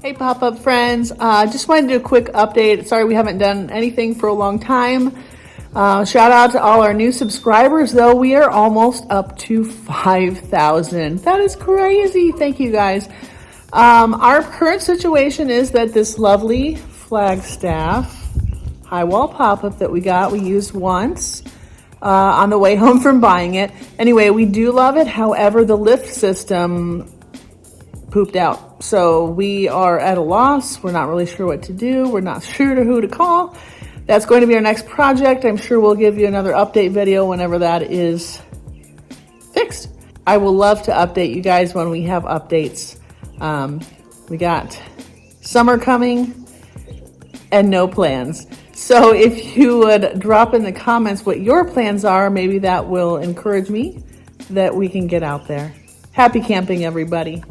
Hey pop-up friends, just wanted to do a quick update. Sorry we haven't done anything for a long time. Shout out to all our new subscribers though. We are almost up to 5,000. That is crazy. Thank you guys. Our current situation is that this lovely Flagstaff high wall pop-up that we used once on the way home from buying it. Anyway, we do love it. However, the lift system pooped out. So we are at a loss. We're not really sure what to do. We're not sure who to call. That's going to be our next project. I'm sure we'll give you another update video whenever that is fixed. I will love to update you guys when we have updates. We got summer coming and no plans. So if you would drop in the comments what your plans are, maybe that will encourage me that we can get out there. Happy camping, everybody.